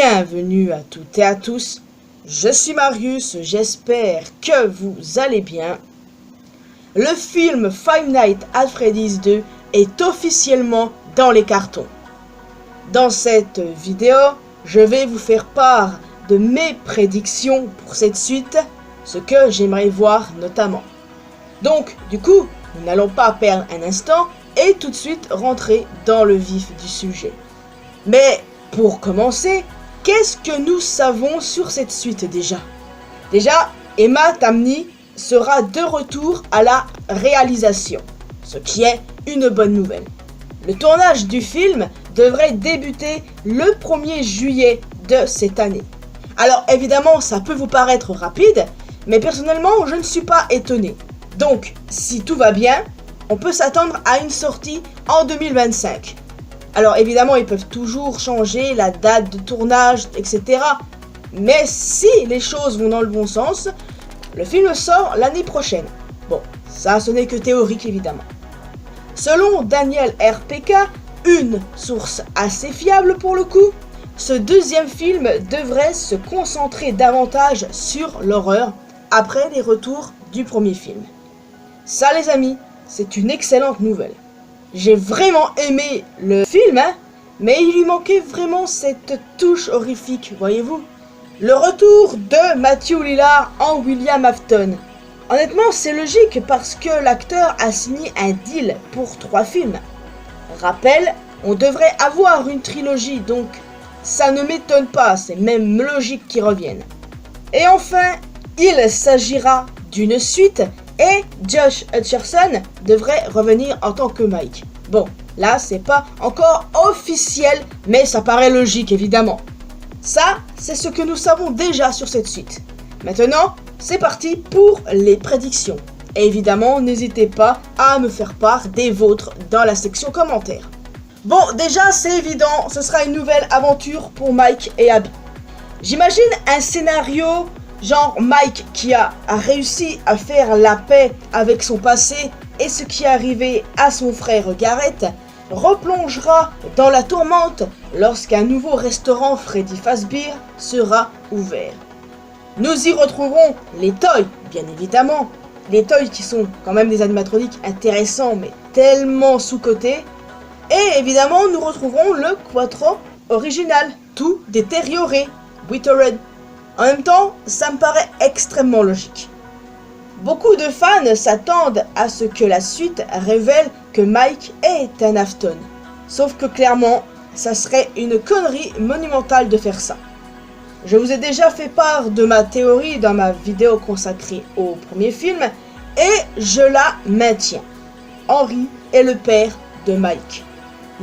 Bienvenue à toutes et à tous, je suis Marius, j'espère que vous allez bien. Le film Five Nights at Freddy's 2 est officiellement dans les cartons. Dans cette vidéo, je vais vous faire part de mes prédictions pour cette suite, ce que j'aimerais voir notamment. Donc, du coup, nous n'allons pas perdre un instant et tout de suite rentrer dans le vif du sujet. Mais pour commencer, qu'est-ce que nous savons sur cette suite déjà? Déjà, Emma Tamny sera de retour à la réalisation, ce qui est une bonne nouvelle. Le tournage du film devrait débuter le 1er juillet de cette année. Alors évidemment, ça peut vous paraître rapide, mais personnellement, je ne suis pas étonné. Donc, si tout va bien, on peut s'attendre à une sortie en 2025. Alors évidemment, ils peuvent toujours changer la date de tournage, etc. Mais si les choses vont dans le bon sens, le film sort l'année prochaine. Bon, ça ce n'est que théorique évidemment. Selon Daniel RPK, une source assez fiable pour le coup, ce deuxième film devrait se concentrer davantage sur l'horreur après les retours du premier film. Ça les amis, c'est une excellente nouvelle. J'ai vraiment aimé le film, mais il lui manquait vraiment cette touche horrifique, voyez-vous. Le retour de Matthew Lillard en William Afton. Honnêtement, c'est logique parce que l'acteur a signé un deal pour 3 films. Rappel, on devrait avoir une trilogie, donc ça ne m'étonne pas, c'est même logique qu'il revienne. Et enfin, il s'agira d'une suite. Et Josh Hutcherson devrait revenir en tant que Mike. Bon, là c'est pas encore officiel, mais ça paraît logique évidemment. Ça, c'est ce que nous savons déjà sur cette suite. Maintenant, c'est parti pour les prédictions. Et évidemment, n'hésitez pas à me faire part des vôtres dans la section commentaires. Bon, déjà c'est évident, ce sera une nouvelle aventure pour Mike et Abby. J'imagine un scénario genre Mike qui a réussi à faire la paix avec son passé et ce qui est arrivé à son frère Garrett replongera dans la tourmente lorsqu'un nouveau restaurant Freddy Fazbear sera ouvert. Nous y retrouverons les Toys, bien évidemment. Les Toys qui sont quand même des animatroniques intéressants mais tellement sous-cotés. Et évidemment nous retrouverons le Quattro original, tout détérioré, Withered. En même temps, ça me paraît extrêmement logique. Beaucoup de fans s'attendent à ce que la suite révèle que Mike est un Afton. Sauf que clairement, ça serait une connerie monumentale de faire ça. Je vous ai déjà fait part de ma théorie dans ma vidéo consacrée au premier film, et je la maintiens. Henry est le père de Mike.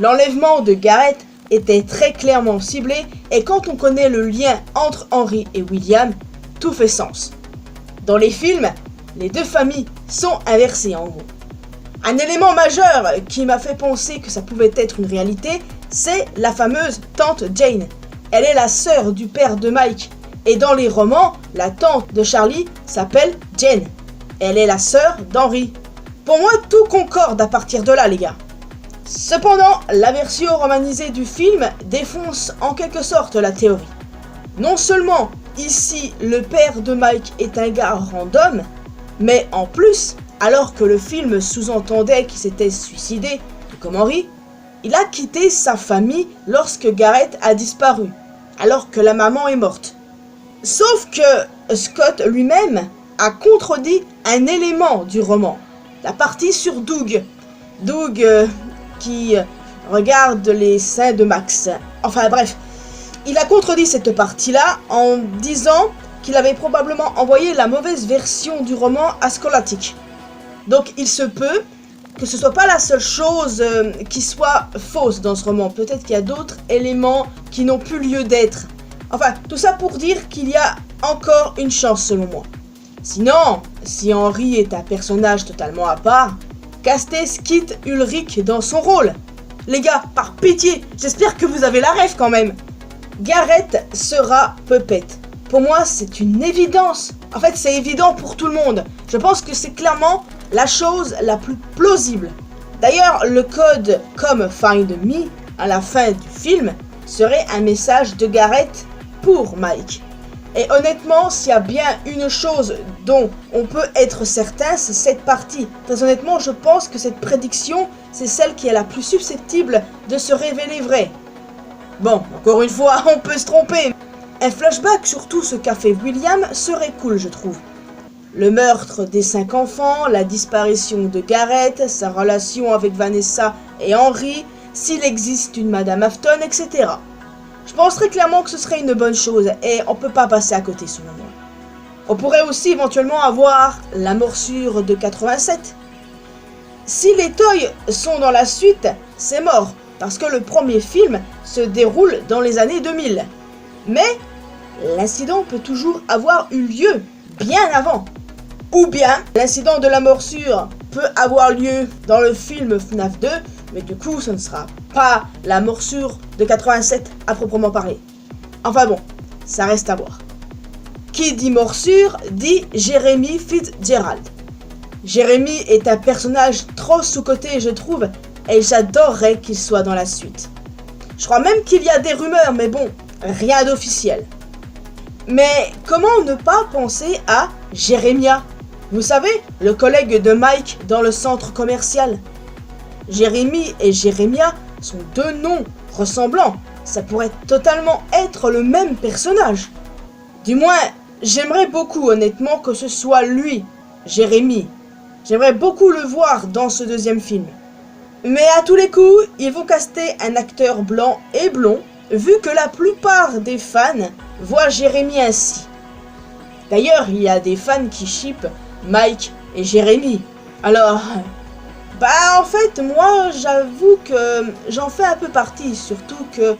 L'enlèvement de Garrett était très clairement ciblé et quand on connaît le lien entre Henry et William, tout fait sens. Dans les films, les deux familles sont inversées en gros. Un élément majeur qui m'a fait penser que ça pouvait être une réalité, c'est la fameuse tante Jane. Elle est la sœur du père de Mike et dans les romans, la tante de Charlie s'appelle Jane. Elle est la sœur d'Henry. Pour moi, tout concorde à partir de là les gars. Cependant, la version romanisée du film défonce en quelque sorte la théorie. Non seulement, ici, le père de Mike est un gars random, mais en plus, alors que le film sous-entendait qu'il s'était suicidé, tout comme Henry, il a quitté sa famille lorsque Garrett a disparu, alors que la maman est morte. Sauf que Scott lui-même a contredit un élément du roman, la partie sur Doug. Doug qui regarde les seins de Max. Enfin bref, il a contredit cette partie-là en disant qu'il avait probablement envoyé la mauvaise version du roman à Scholastic. Donc il se peut que ce soit pas la seule chose qui soit fausse dans ce roman. Peut-être qu'il y a d'autres éléments qui n'ont plus lieu d'être. Enfin, tout ça pour dire qu'il y a encore une chance selon moi. Sinon, si Henry est un personnage totalement à part, castez Skeet Ulrich dans son rôle. Les gars, par pitié, j'espère que vous avez la rêve quand même. Garrett sera Puppet. Pour moi, c'est une évidence. En fait, c'est évident pour tout le monde. Je pense que c'est clairement la chose la plus plausible. D'ailleurs, le code Come Find Me à la fin du film serait un message de Garrett pour Mike. Et honnêtement, s'il y a bien une chose dont on peut être certain, c'est cette partie. Très honnêtement, je pense que cette prédiction, c'est celle qui est la plus susceptible de se révéler vraie. Bon, encore une fois, on peut se tromper. Un flashback sur tout ce qu'a fait William serait cool, je trouve. Le meurtre des 5 enfants, la disparition de Garrett, sa relation avec Vanessa et Henry, s'il existe une Madame Afton, etc. Je pense très clairement que ce serait une bonne chose et on peut pas passer à côté selon moi. On pourrait aussi éventuellement avoir la morsure de 87. Si les Toys sont dans la suite, c'est mort, parce que le premier film se déroule dans les années 2000. Mais l'incident peut toujours avoir eu lieu bien avant. Ou bien l'incident de la morsure peut avoir lieu dans le film FNAF 2, mais du coup ce ne sera pas la morsure de 87 à proprement parler. Enfin bon, ça reste à voir. Qui dit morsure dit Jeremy Fitzgerald. Jeremy est un personnage trop sous-coté, je trouve, et j'adorerais qu'il soit dans la suite. Je crois même qu'il y a des rumeurs, mais bon, rien d'officiel. Mais comment ne pas penser à Jeremiah? Vous savez, le collègue de Mike dans le centre commercial. Jeremy et Jeremiah sont deux noms ressemblants. Ça pourrait totalement être le même personnage. Du moins, j'aimerais beaucoup honnêtement que ce soit lui, Jeremy. J'aimerais beaucoup le voir dans ce deuxième film. Mais à tous les coups, ils vont caster un acteur blanc et blond, vu que la plupart des fans voient Jeremy ainsi. D'ailleurs, il y a des fans qui shippent Mike et Jeremy. Alors, en fait, moi, j'avoue que j'en fais un peu partie, surtout que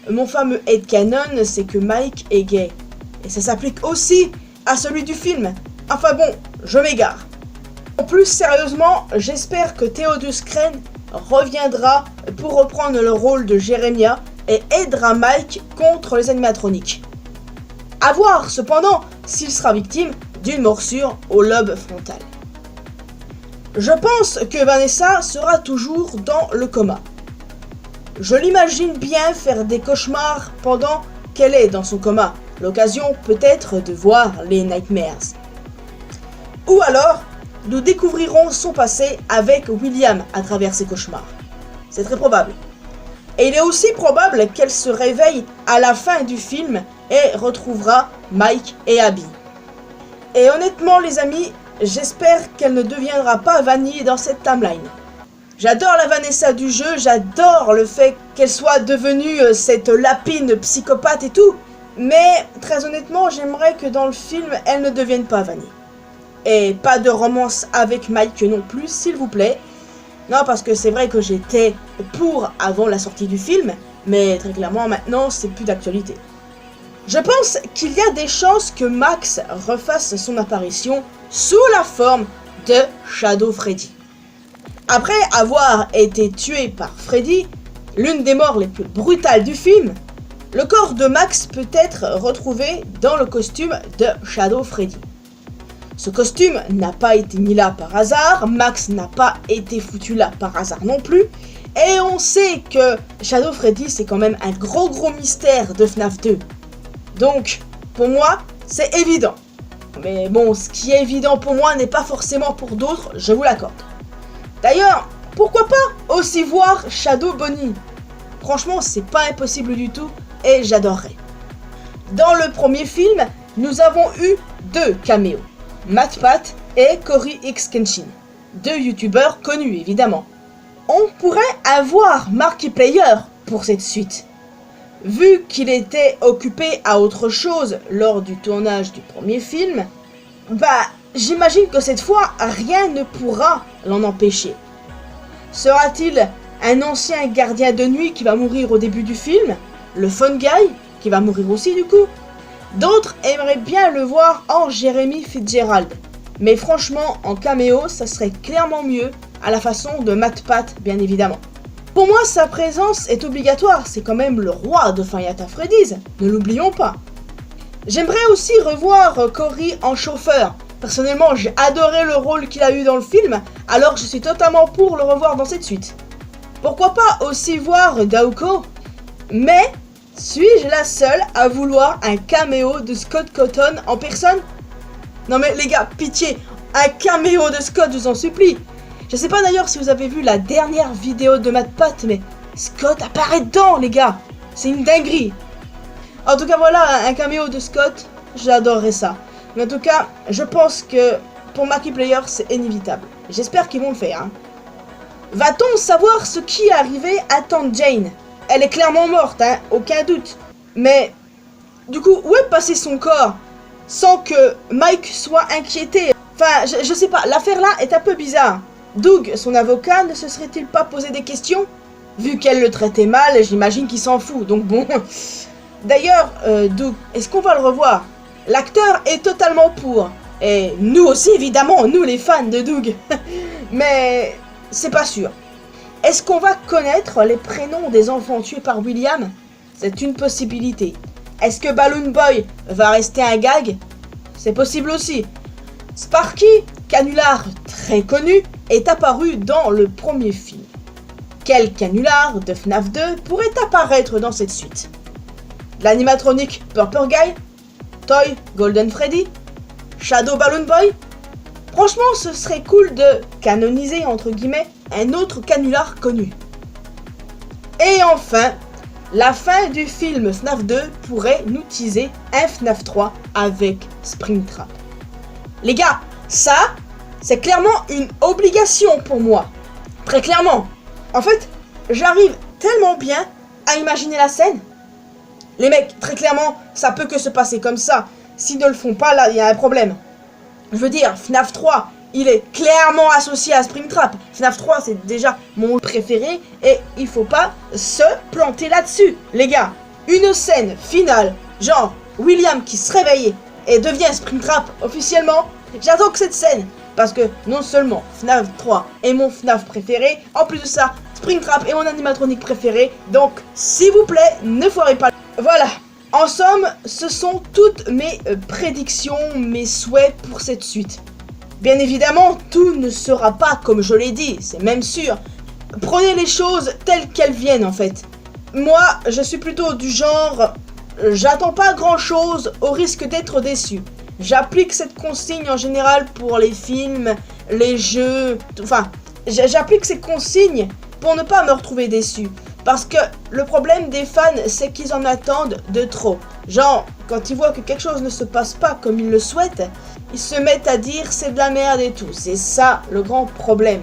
mon fameux headcanon, c'est que Mike est gay. Et ça s'applique aussi à celui du film. Enfin bon, je m'égare. En plus, sérieusement, j'espère que Theodus Crane reviendra pour reprendre le rôle de Jeremiah et aidera Mike contre les animatroniques. À voir cependant s'il sera victime d'une morsure au lobe frontal. Je pense que Vanessa sera toujours dans le coma. Je l'imagine bien faire des cauchemars pendant qu'elle est dans son coma. L'occasion peut-être de voir les Nightmares. Ou alors, nous découvrirons son passé avec William à travers ses cauchemars. C'est très probable. Et il est aussi probable qu'elle se réveille à la fin du film et retrouvera Mike et Abby. Et honnêtement les amis, j'espère qu'elle ne deviendra pas Vanille dans cette timeline. J'adore la Vanessa du jeu, j'adore le fait qu'elle soit devenue cette lapine psychopathe et tout. Mais très honnêtement, j'aimerais que dans le film, elle ne devienne pas Vanille. Et pas de romance avec Mike non plus, s'il vous plaît. Non, parce que c'est vrai que j'étais pour avant la sortie du film, mais très clairement maintenant, c'est plus d'actualité. Je pense qu'il y a des chances que Max refasse son apparition sous la forme de Shadow Freddy. Après avoir été tué par Freddy, l'une des morts les plus brutales du film, le corps de Max peut être retrouvé dans le costume de Shadow Freddy. Ce costume n'a pas été mis là par hasard, Max n'a pas été foutu là par hasard non plus, et on sait que Shadow Freddy c'est quand même un gros mystère de FNAF 2. Donc, pour moi, c'est évident. Mais bon, ce qui est évident pour moi n'est pas forcément pour d'autres, je vous l'accorde. D'ailleurs, pourquoi pas aussi voir Shadow Bonnie? Franchement, c'est pas impossible du tout, et j'adorerais. Dans le premier film, nous avons eu 2 caméos. MatPat et Cory X Kenshin. 2 youtubeurs connus évidemment. On pourrait avoir Markiplier pour cette suite. Vu qu'il était occupé à autre chose lors du tournage du premier film, j'imagine que cette fois, rien ne pourra l'en empêcher. Sera-t-il un ancien gardien de nuit qui va mourir au début du film? Le Fun Guy, qui va mourir aussi du coup? D'autres aimeraient bien le voir en Jeremy Fitzgerald. Mais franchement, en caméo, ça serait clairement mieux, à la façon de MatPat, bien évidemment. Pour moi, sa présence est obligatoire, c'est quand même le roi de Five Nights at Freddy's, ne l'oublions pas. J'aimerais aussi revoir Cory en chauffeur. Personnellement, j'ai adoré le rôle qu'il a eu dans le film, alors je suis totalement pour le revoir dans cette suite. Pourquoi pas aussi voir Daoko? Mais Suis-je la seule à vouloir un caméo de Scott Cawthon en personne? Non mais les gars, pitié, un caméo de Scott, je vous en supplie. Je sais pas d'ailleurs si vous avez vu la dernière vidéo de MatPat, mais Scott apparaît dedans, les gars. C'est une dinguerie. En tout cas, voilà, un caméo de Scott, j'adorerais ça. Mais en tout cas, je pense que pour Markiplier, c'est inévitable. J'espère qu'ils vont le faire. Hein. Va-t-on savoir ce qui est arrivé à Tante Jane? Elle est clairement morte, hein, aucun doute. Mais, du coup, où est passé son corps? Sans que Mike soit inquiété. Enfin, je sais pas, l'affaire là est un peu bizarre. Doug, son avocat, ne se serait-il pas posé des questions? Vu qu'elle le traitait mal, j'imagine qu'il s'en fout, donc bon. D'ailleurs, Doug, est-ce qu'on va le revoir? L'acteur est totalement pour. Et nous aussi, évidemment, nous les fans de Doug. Mais c'est pas sûr. Est-ce qu'on va connaître les prénoms des enfants tués par William? C'est une possibilité. Est-ce que Balloon Boy va rester un gag? C'est possible aussi. Sparky, canular très connu, est apparu dans le premier film. Quel canular de FNAF 2 pourrait apparaître dans cette suite? L'animatronique Purple Guy? Toy Golden Freddy? Shadow Balloon Boy? Franchement, ce serait cool de canoniser, entre guillemets, un autre canular connu. Et enfin, la fin du film FNAF 2 pourrait nous teaser un FNAF 3 avec Springtrap. Les gars, ça, c'est clairement une obligation pour moi. Très clairement. En fait, j'arrive tellement bien à imaginer la scène. Les mecs, très clairement, ça peut que se passer comme ça. S'ils ne le font pas, là, il y a un problème. Je veux dire, FNAF 3, il est clairement associé à Springtrap. FNAF 3, c'est déjà mon préféré et il faut pas se planter là-dessus. Les gars, une scène finale, genre William qui se réveille et devient Springtrap officiellement, j'attends que cette scène. Parce que non seulement FNAF 3 est mon FNAF préféré, en plus de ça, Springtrap est mon animatronique préféré. Donc, s'il vous plaît, ne foirez pas. Voilà. En somme, ce sont toutes mes prédictions, mes souhaits pour cette suite. Bien évidemment, tout ne sera pas comme je l'ai dit, c'est même sûr. Prenez les choses telles qu'elles viennent en fait. Moi, je suis plutôt du genre, j'attends pas grand chose au risque d'être déçu. J'applique cette consigne en général pour les films, les jeux, enfin, j'applique ces consignes pour ne pas me retrouver déçu. Parce que le problème des fans, c'est qu'ils en attendent de trop. Genre, quand ils voient que quelque chose ne se passe pas comme ils le souhaitent, ils se mettent à dire c'est de la merde et tout. C'est ça le grand problème.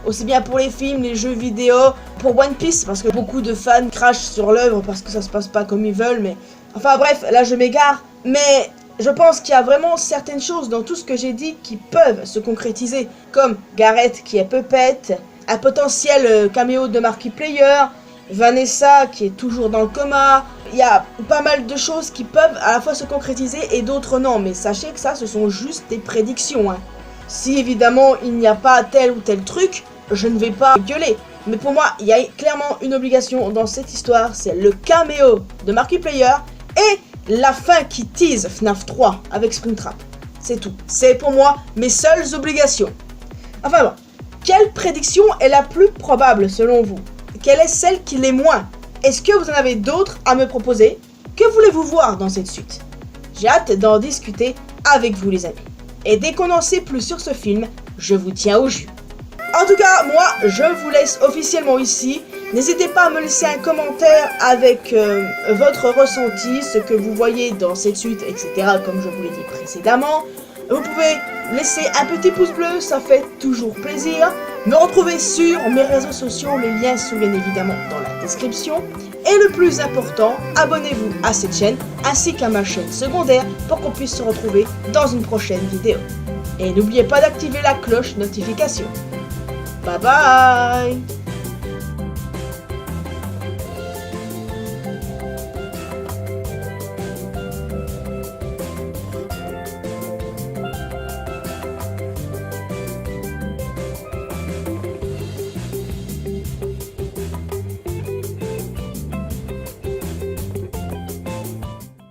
Aussi bien pour les films, les jeux vidéo, pour One Piece, parce que beaucoup de fans crachent sur l'œuvre parce que ça se passe pas comme ils veulent, mais... Enfin bref, là je m'égare, mais je pense qu'il y a vraiment certaines choses dans tout ce que j'ai dit qui peuvent se concrétiser, comme Gareth qui est Puppet, un potentiel caméo de Markiplier, Vanessa qui est toujours dans le coma. Il y a pas mal de choses qui peuvent à la fois se concrétiser et d'autres non, mais sachez que ça ce sont juste des prédictions. Hein. Si évidemment il n'y a pas tel ou tel truc, je ne vais pas gueuler. Mais pour moi, il y a clairement une obligation dans cette histoire, c'est le caméo de Markiplier et la fin qui tease FNAF 3 avec Springtrap. C'est tout. C'est pour moi mes seules obligations. Enfin bon, quelle prédiction est la plus probable selon vous? Quelle est celle qui l'est moins? Est-ce que vous en avez d'autres à me proposer? Que voulez-vous voir dans cette suite? J'ai hâte d'en discuter avec vous les amis. Et dès qu'on en sait plus sur ce film, je vous tiens au jus. En tout cas, moi, je vous laisse officiellement ici. N'hésitez pas à me laisser un commentaire avec votre ressenti, ce que vous voyez dans cette suite, etc. Comme je vous l'ai dit précédemment. Vous pouvez laisser un petit pouce bleu, ça fait toujours plaisir. Me retrouver sur mes réseaux sociaux, les liens sont bien évidemment dans la description. Et le plus important, abonnez-vous à cette chaîne ainsi qu'à ma chaîne secondaire pour qu'on puisse se retrouver dans une prochaine vidéo. Et n'oubliez pas d'activer la cloche notification. Bye bye!